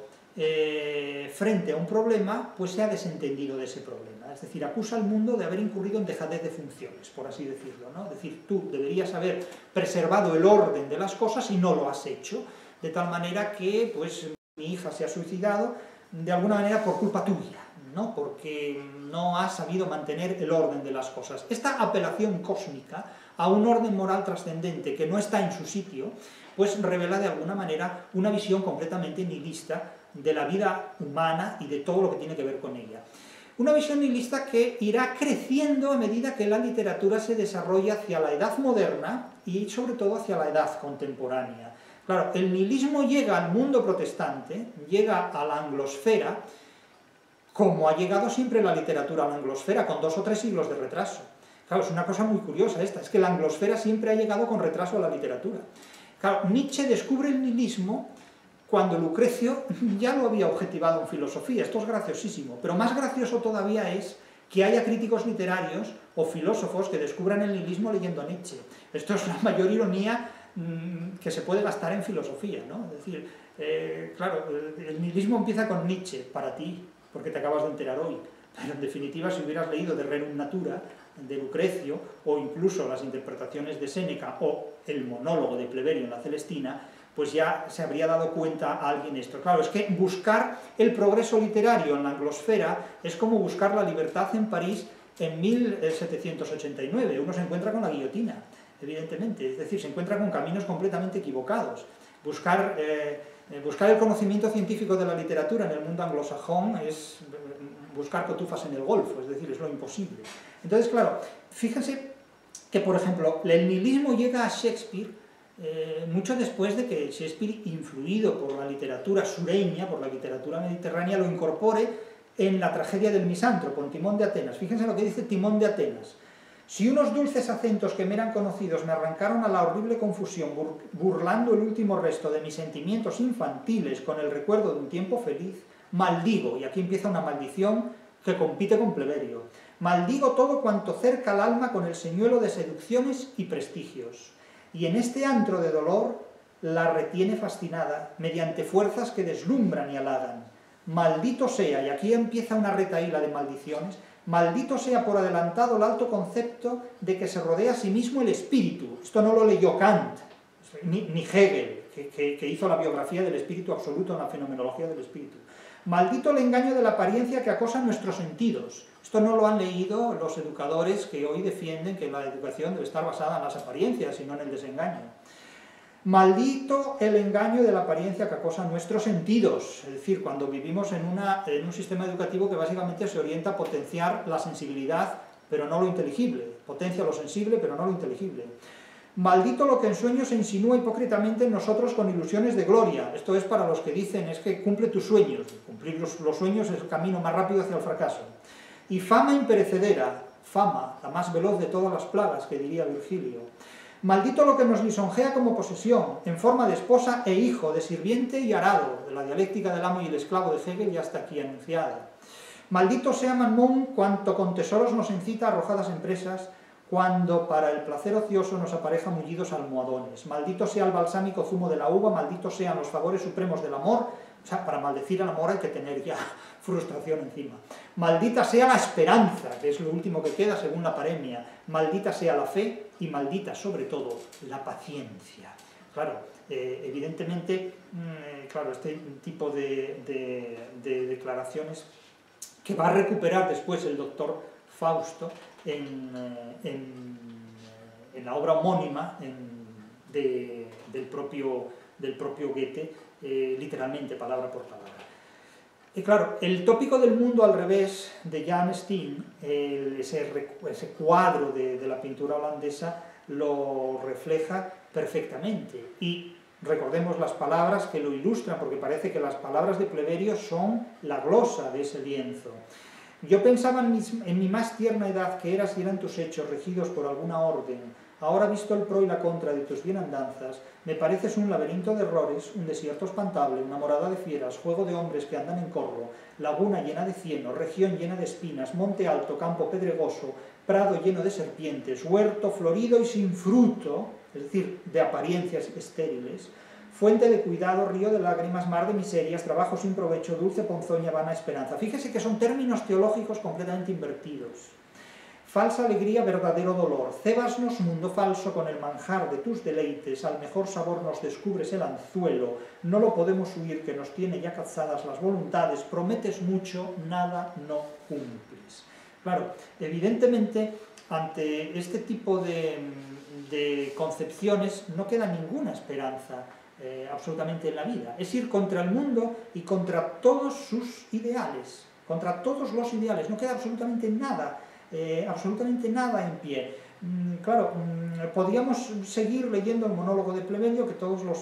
frente a un problema, pues se ha desentendido de ese problema. Es decir, acusa al mundo de haber incurrido en dejadez de funciones, por así decirlo, ¿no? Es decir, tú deberías haber preservado el orden de las cosas y no lo has hecho, de tal manera que, pues, mi hija se ha suicidado, de alguna manera por culpa tuya, ¿no? Porque no has sabido mantener el orden de las cosas. Esta apelación cósmica a un orden moral trascendente que no está en su sitio, pues revela de alguna manera una visión completamente nihilista de la vida humana y de todo lo que tiene que ver con ella. Una visión nihilista que irá creciendo a medida que la literatura se desarrolla hacia la edad moderna y sobre todo hacia la edad contemporánea. Claro, el nihilismo llega al mundo protestante, llega a la anglosfera, como ha llegado siempre la literatura a la anglosfera, con 2 o 3 siglos de retraso. Claro, es una cosa muy curiosa esta, es que la anglosfera siempre ha llegado con retraso a la literatura. Claro, Nietzsche descubre el nihilismo cuando Lucrecio ya lo había objetivado en filosofía. Esto es graciosísimo, pero más gracioso todavía es que haya críticos literarios o filósofos que descubran el nihilismo leyendo a Nietzsche. Esto es la mayor ironía que se puede gastar en filosofía, ¿no? Es decir, claro, el nihilismo empieza con Nietzsche, para ti, porque te acabas de enterar hoy, pero en definitiva, si hubieras leído de Rerum Natura, de Lucrecio, o incluso las interpretaciones de Séneca, o el monólogo de Pleberio en la Celestina, pues ya se habría dado cuenta a alguien esto. Claro, es que buscar el progreso literario en la anglosfera es como buscar la libertad en París en 1789. Uno se encuentra con la guillotina, evidentemente, es decir, se encuentra con caminos completamente equivocados. Buscar el conocimiento científico de la literatura en el mundo anglosajón es buscar cotufas en el Golfo, es decir, es lo imposible. Entonces, claro, fíjense que, por ejemplo, el nihilismo llega a Shakespeare mucho después de que Shakespeare, influido por la literatura sureña, por la literatura mediterránea, lo incorpore en la tragedia del misántropo, en Timón de Atenas. Fíjense lo que dice Timón de Atenas. Si unos dulces acentos que me eran conocidos me arrancaron a la horrible confusión, burlando el último resto de mis sentimientos infantiles con el recuerdo de un tiempo feliz, maldigo, y aquí empieza una maldición que compite con Pleberio, Maldigo todo cuanto cerca al alma con el señuelo de seducciones y prestigios. Y en este antro de dolor la retiene fascinada, mediante fuerzas que deslumbran y halagan. Maldito sea, y aquí empieza una retahíla de maldiciones, maldito sea por adelantado el alto concepto de que se rodea a sí mismo el espíritu. Esto no lo leyó Kant, ni Hegel, que hizo la biografía del espíritu absoluto en la fenomenología del espíritu. Maldito el engaño de la apariencia que acosa nuestros sentidos. Esto no lo han leído los educadores que hoy defienden que la educación debe estar basada en las apariencias y no en el desengaño. Maldito el engaño de la apariencia que acosa nuestros sentidos, es decir, cuando vivimos en un sistema educativo que básicamente se orienta a potenciar la sensibilidad, pero no lo inteligible, potencia lo sensible, pero no lo inteligible. Maldito lo que en sueños se insinúa hipócritamente en nosotros con ilusiones de gloria. Esto es para los que dicen, es que cumple tus sueños. Cumplir los sueños es el camino más rápido hacia el fracaso. Y fama imperecedera, fama, la más veloz de todas las plagas, que diría Virgilio. Maldito lo que nos lisonjea como posesión, en forma de esposa e hijo, de sirviente y arado, de la dialéctica del amo y el esclavo de Hegel y hasta aquí anunciada. Maldito sea Mammón cuanto con tesoros nos incita a arrojadas empresas, cuando para el placer ocioso nos apareja mullidos almohadones. Maldito sea el balsámico zumo de la uva, malditos sean los favores supremos del amor. O sea, para maldecir al amor hay que tener ya frustración encima. Maldita sea la esperanza, que es lo último que queda según la paremia. Maldita sea la fe y maldita sobre todo la paciencia. Claro, evidentemente, claro, este tipo de declaraciones que va a recuperar después el doctor Fausto en la obra homónima del propio Goethe, literalmente, palabra por palabra. Y claro, el tópico del mundo al revés de Jan Steen, ese cuadro de la pintura holandesa, lo refleja perfectamente. Y recordemos las palabras que lo ilustran, porque parece que las palabras de Pleberio son la glosa de ese lienzo. Yo pensaba en mi más tierna edad que eras y eran tus hechos regidos por alguna orden. Ahora visto el pro y la contra de tus bienandanzas, me pareces un laberinto de errores, un desierto espantable, una morada de fieras, juego de hombres que andan en corro, laguna llena de cieno, región llena de espinas, monte alto, campo pedregoso, prado lleno de serpientes, huerto florido y sin fruto, es decir, de apariencias estériles, fuente de cuidado, río de lágrimas, mar de miserias, trabajo sin provecho, dulce ponzoña, vana esperanza. Fíjese que son términos teológicos completamente invertidos. Falsa alegría, verdadero dolor. Cébasnos, mundo falso, con el manjar de tus deleites, al mejor sabor nos descubres el anzuelo, no lo podemos huir, que nos tiene ya cazadas las voluntades, prometes mucho, nada no cumples. Claro, evidentemente, ante este tipo de concepciones no queda ninguna esperanza absolutamente en la vida. Es ir contra el mundo y contra todos sus ideales, contra todos los ideales, no queda absolutamente nada en pie. Claro, podríamos seguir leyendo el monólogo de Pleberio, que todos los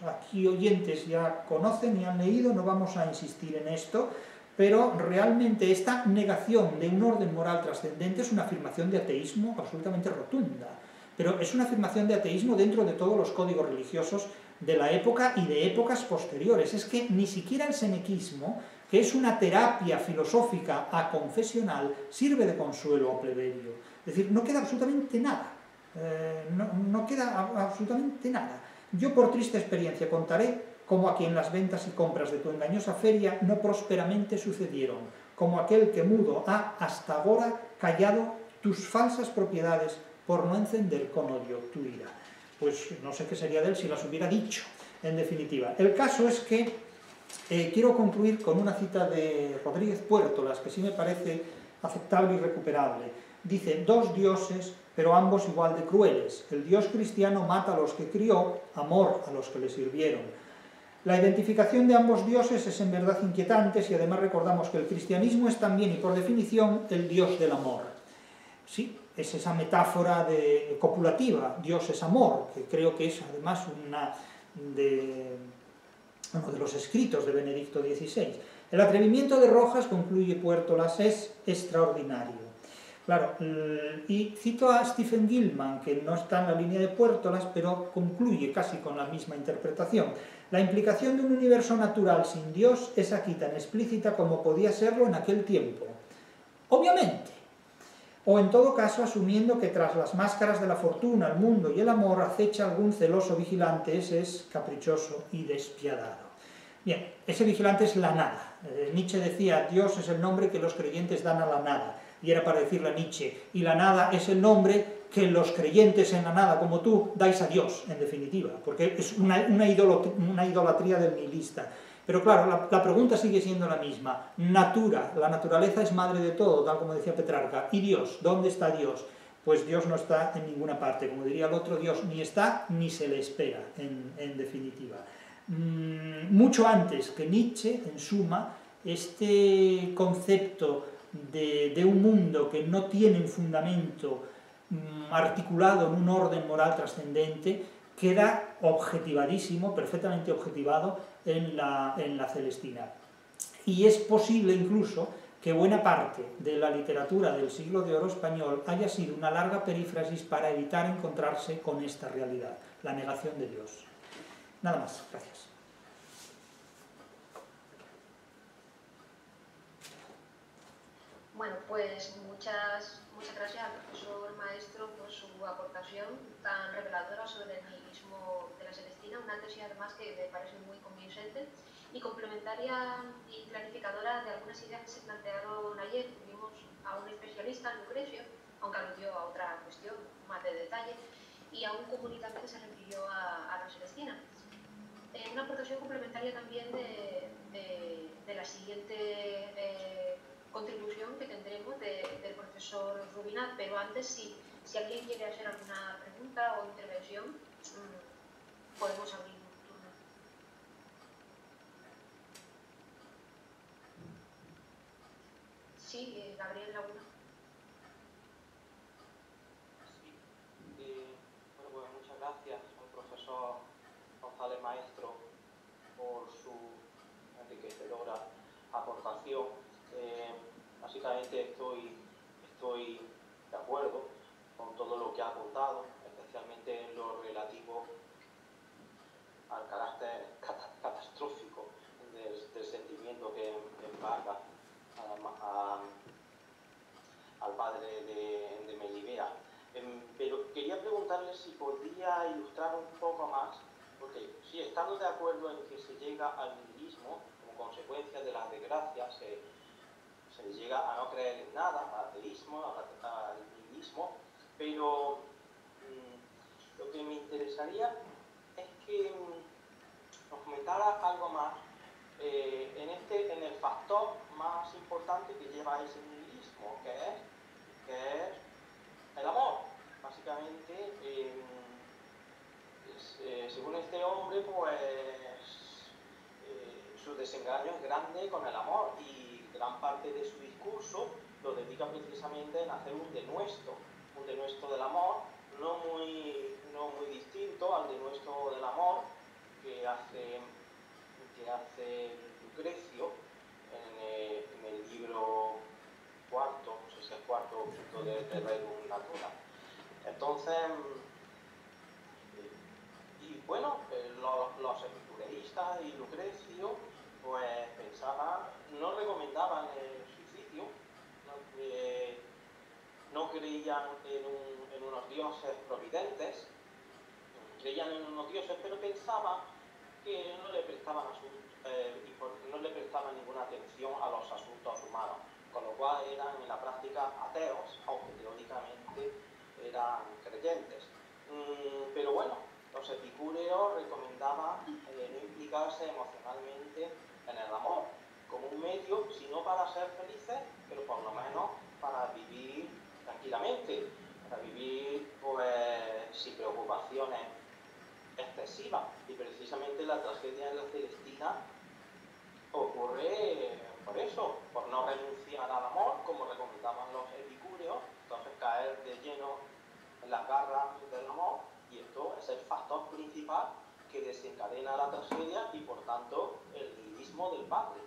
aquí oyentes ya conocen y han leído, no vamos a insistir en esto, pero realmente esta negación de un orden moral trascendente es una afirmación de ateísmo absolutamente rotunda, pero es una afirmación de ateísmo dentro de todos los códigos religiosos de la época y de épocas posteriores. Es que ni siquiera el senequismo, que es una terapia filosófica aconfesional, sirve de consuelo a Pleberio. Es decir, no queda absolutamente nada. No queda absolutamente nada. Yo por triste experiencia contaré cómo a quien las ventas y compras de tu engañosa feria no prósperamente sucedieron, como aquel que mudo ha hasta ahora callado tus falsas propiedades por no encender con odio tu ira. Pues no sé qué sería de él si las hubiera dicho, en definitiva. El caso es que quiero concluir con una cita de Rodríguez Puertolas, que sí me parece aceptable y recuperable. Dice, dos dioses, pero ambos igual de crueles. El Dios cristiano mata a los que crió, amor a los que le sirvieron. La identificación de ambos dioses es en verdad inquietante si además recordamos que el cristianismo es también y por definición el Dios del amor. Sí, es esa metáfora copulativa, Dios es amor, que creo que es además uno de los escritos de Benedicto XVI. El atrevimiento de Rojas, concluye Puertolas, es extraordinario. Claro, y cito a Stephen Gilman, que no está en la línea de Puertolas, pero concluye casi con la misma interpretación. La implicación de un universo natural sin Dios es aquí tan explícita como podía serlo en aquel tiempo. Obviamente, o en todo caso asumiendo que tras las máscaras de la fortuna, el mundo y el amor acecha algún celoso vigilante, ese es caprichoso y despiadado. Bien, ese vigilante es la nada. Nietzsche decía, Dios es el nombre que los creyentes dan a la nada, y era para decirle a Nietzsche, y la nada es el nombre que los creyentes en la nada, como tú, dais a Dios, en definitiva, porque es una idolatría del nihilista. Pero claro, la pregunta sigue siendo la misma. Natura, la naturaleza es madre de todo, tal como decía Petrarca. ¿Y Dios? ¿Dónde está Dios? Pues Dios no está en ninguna parte. Como diría el otro, Dios ni está ni se le espera, en definitiva. Mucho antes que Nietzsche, en suma, este concepto de un mundo que no tiene un fundamento articulado en un orden moral trascendente, queda objetivadísimo, perfectamente objetivado en la Celestina. Y es posible incluso que buena parte de la literatura del siglo de oro español haya sido una larga perífrasis para evitar encontrarse con esta realidad, la negación de Dios. Nada más, gracias. Bueno, pues muchas gracias al profesor maestro por su aportación tan reveladora sobre el nihilismo de la Celestina, una tesis además que me parece muy convincente y complementaria y clarificadora de algunas ideas que se plantearon ayer. Tuvimos a un especialista en Lucrecio, aunque aludió a otra cuestión más de detalle, y a un comunitario que se refirió a la Celestina. Una aportación complementaria también de la siguiente contribución que tendremos del profesor Rubinat, pero antes, si alguien quiere hacer alguna pregunta o intervención, podemos abrir un turno. Sí, Gabriel Laguna. Sí, bueno, pues muchas gracias al profesor González Maestro por su enriquecedora aportación. Básicamente estoy de acuerdo con todo lo que ha apuntado, especialmente en lo relativo al carácter catastrófico del sentimiento que embarga al padre de Melibea. Pero quería preguntarle si podría ilustrar un poco más, porque sí, estando de acuerdo en que se llega al nihilismo, como consecuencia de las desgracias, se llega a no creer en nada, al ateísmo, al nihilismo, pero lo que me interesaría es que nos comentara algo más en el factor más importante que lleva a ese nihilismo, que es el amor. Básicamente, según este hombre, pues su desengaño es grande con el amor y gran parte de su discurso lo dedica precisamente en hacer un denuesto del amor, no muy distinto al denuesto del amor que hace Lucrecio en el libro cuarto, no sé si es cuarto o quinto de Rerum Natura. Entonces, y bueno, los epicureístas y Lucrecio pues pensaban, no recomendaban el suicidio, no creían en unos dioses providentes, creían en unos dioses, pero pensaban que no le prestaban ninguna atención a los asuntos humanos, con lo cual eran en la práctica ateos, aunque teóricamente eran creyentes. Pero bueno, los epicúreos recomendaban no implicarse emocionalmente en el amor como un medio, sino para ser felices, pero por lo menos para vivir tranquilamente, para vivir pues sin preocupaciones excesivas. Y precisamente la tragedia de la Celestina ocurre por eso, por no renunciar al amor, como recomendaban los epicúreos, entonces caer de lleno en las garras del amor, y esto es el factor principal que desencadena la tragedia y por tanto el nihilismo del padre.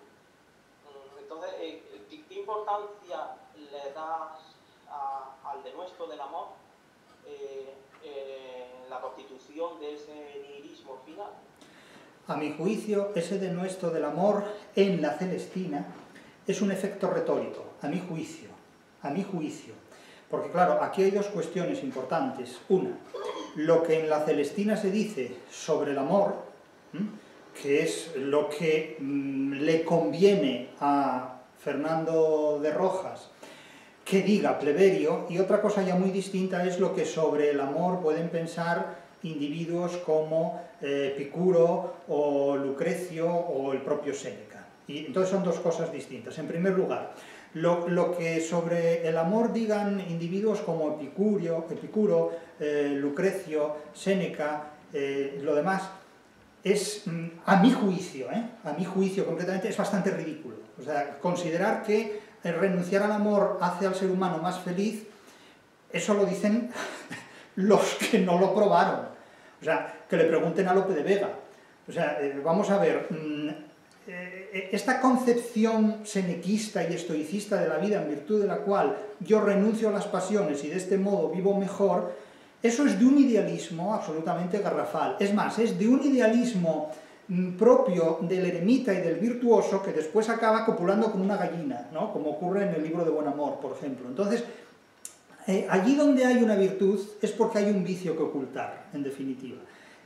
Entonces, ¿qué importancia le das al denuesto del amor en la constitución de ese nihilismo final? A mi juicio, ese denuesto del amor en la Celestina es un efecto retórico, a mi juicio, Porque claro, aquí hay dos cuestiones importantes. Una, lo que en la Celestina se dice sobre el amor, que es lo que le conviene a Fernando de Rojas que diga Pleberio, y otra cosa ya muy distinta es lo que sobre el amor pueden pensar individuos como Epicuro o Lucrecio o el propio Séneca. Y entonces son dos cosas distintas. En primer lugar, lo que sobre el amor digan individuos como Epicuro, Lucrecio, Séneca, lo demás, es, a mi juicio completamente, es bastante ridículo. O sea, considerar que renunciar al amor hace al ser humano más feliz, eso lo dicen los que no lo probaron. O sea, que le pregunten a Lope de Vega. O sea, vamos a ver, esta concepción senequista y estoicista de la vida en virtud de la cual yo renuncio a las pasiones y de este modo vivo mejor, eso es de un idealismo absolutamente garrafal. Es más, es de un idealismo propio del eremita y del virtuoso que después acaba copulando con una gallina, ¿no? Como ocurre en el libro de Buen Amor, por ejemplo. Entonces, allí donde hay una virtud es porque hay un vicio que ocultar, en definitiva.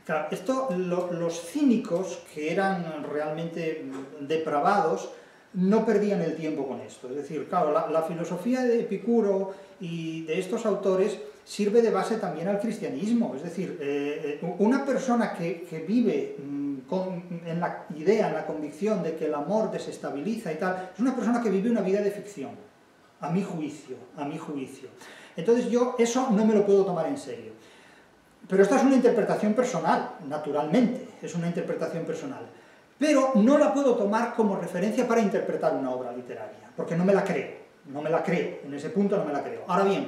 Claro, esto, los cínicos, que eran realmente depravados, no perdían el tiempo con esto. Es decir, claro, la filosofía de Epicuro y de estos autores sirve de base también al cristianismo. Es decir, una persona que vive en la idea, en la convicción de que el amor desestabiliza y tal, es una persona que vive una vida de ficción, a mi juicio, a mi juicio. Entonces yo eso no me lo puedo tomar en serio. Pero esta es una interpretación personal, naturalmente, es una interpretación personal. Pero no la puedo tomar como referencia para interpretar una obra literaria, porque no me la creo, en ese punto no me la creo. Ahora bien,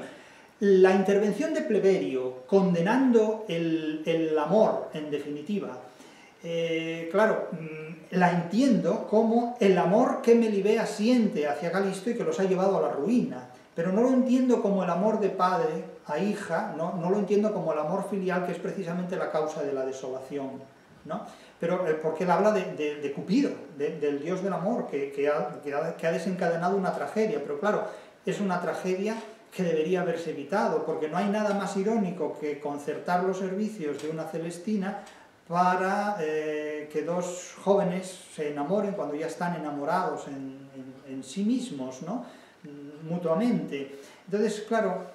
la intervención de Pleberio, condenando el amor, en definitiva, claro, la entiendo como el amor que Melibea siente hacia Calisto y que los ha llevado a la ruina, pero no lo entiendo como el amor de padre a hija, no lo entiendo como el amor filial, que es precisamente la causa de la desolación, ¿no? Pero porque él habla de Cupido, del dios del amor, que ha desencadenado una tragedia, pero claro, es una tragedia que debería haberse evitado, porque no hay nada más irónico que concertar los servicios de una Celestina para que dos jóvenes se enamoren cuando ya están enamorados en sí mismos, ¿no? Mutuamente. Entonces, claro,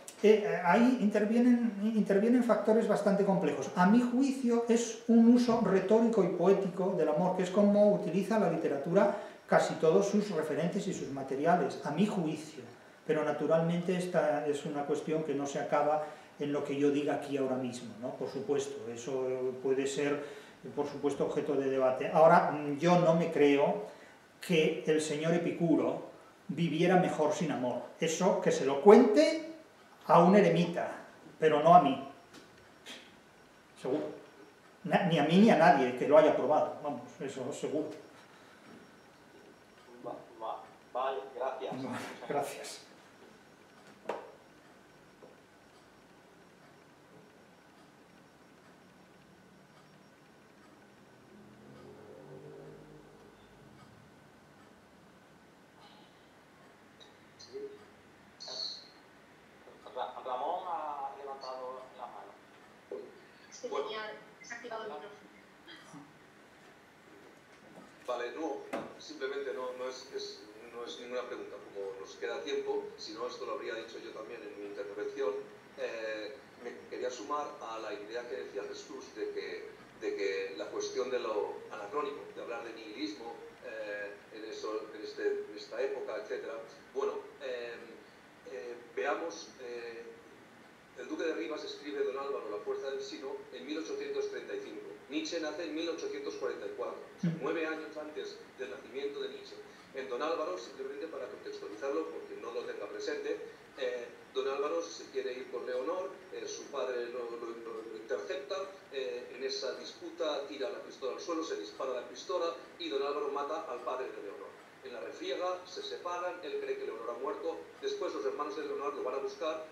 ahí intervienen factores bastante complejos. A mi juicio es un uso retórico y poético del amor, que es como utiliza la literatura casi todos sus referentes y sus materiales, a mi juicio. Pero naturalmente esta es una cuestión que no se acaba en lo que yo diga aquí ahora mismo, ¿no? Por supuesto, eso puede ser, por supuesto, objeto de debate. Ahora, yo no me creo que el señor Epicuro viviera mejor sin amor. Eso que se lo cuente a un eremita, pero no a mí. Seguro. Ni a mí ni a nadie que lo haya probado, vamos, eso seguro. Vale, gracias. Gracias. Ramón ha levantado la mano. Es que tenía desactivado el micrófono. Vale, no, simplemente no es ninguna pregunta. Como nos queda tiempo, si no, esto lo habría dicho yo también en mi intervención, me quería sumar a la idea que decía Jesús de que la cuestión de lo anacrónico, de hablar de nihilismo en esta época, etc. Bueno, veamos, el duque de Rivas escribe Don Álvaro, La fuerza del sino, en 1835. Nietzsche nace en 1844, o sea, 9 años antes del nacimiento de Nietzsche. En Don Álvaro, simplemente para contextualizarlo, porque no lo tenga presente, Don Álvaro se quiere ir con Leonor, su padre lo intercepta, en esa disputa tira la pistola al suelo, se dispara la pistola y Don Álvaro mata al padre de Leonor. En la refriega se separan, él cree que Leonor ha muerto, después los hermanos de Leonor lo van a buscar,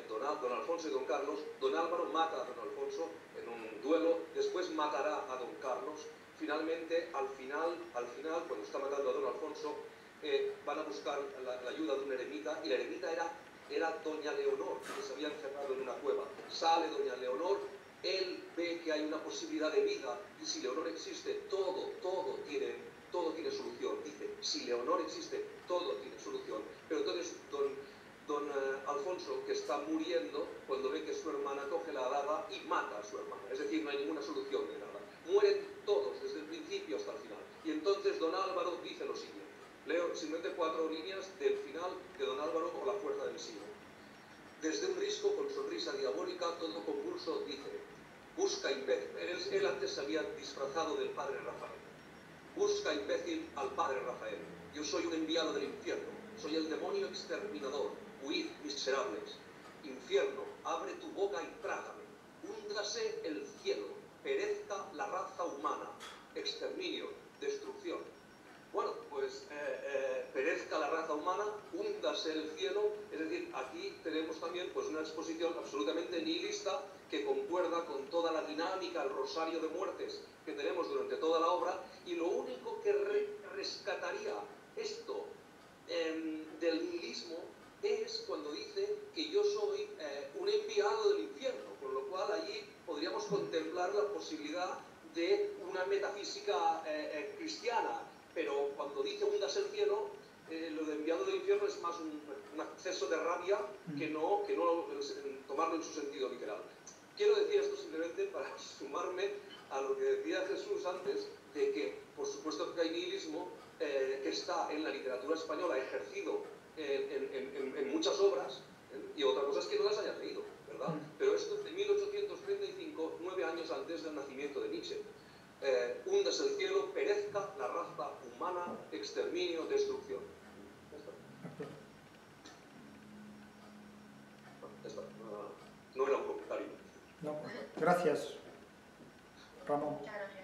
don Alfonso y don Carlos. Don Álvaro mata a don Alfonso en un duelo, después matará a don Carlos. Finalmente, al final, cuando está matando a don Alfonso, van a buscar la ayuda de un eremita, y el eremita era era doña Leonor, que se había encerrado en una cueva. Sale doña Leonor, él ve que hay una posibilidad de vida, y si Leonor existe, todo tiene solución. Dice, si Leonor existe, todo tiene solución. Pero entonces don Alfonso, que está muriendo, cuando ve que su hermana coge la daga y mata a su hermana. Es decir, no hay ninguna solución de nada. Mueren todos, desde el principio hasta el final. Y entonces don Álvaro dice lo siguiente. Leo simplemente 4 líneas del final de don Álvaro o la fuerza del siglo. Desde un risco, con sonrisa diabólica, todo convulso, dice: busca imbécil. Él antes se había disfrazado del padre Rafael. Busca imbécil al padre Rafael. Yo soy un enviado del infierno. Soy el demonio exterminador. Huid, miserables. Infierno, abre tu boca y trágame. Húndase el cielo. Perezca la raza humana. Exterminio, destrucción. Bueno, pues perezca la raza humana, húndase el cielo. Es decir, aquí tenemos también pues una exposición absolutamente nihilista que concuerda con toda la dinámica, el rosario de muertes que tenemos durante toda la obra, y lo único que rescataría esto del nihilismo es cuando dice que yo soy un enviado del infierno, con lo cual allí podríamos contemplar la posibilidad de una metafísica cristiana, pero cuando dice hundas el cielo, lo de enviado del infierno es más un acceso de rabia que no tomarlo en su sentido literal. Quiero decir esto simplemente para sumarme a lo que decía Jesús antes, de que por supuesto que hay nihilismo que está en la literatura española ejercido en muchas obras, y otra cosa es que no las hayas leído, ¿verdad? Pero esto es de 1835, 9 años antes del nacimiento de Nietzsche. Húndase el cielo, perezca la raza humana, exterminio, destrucción. No era un comentario. No, gracias, Ramón. Muchas gracias.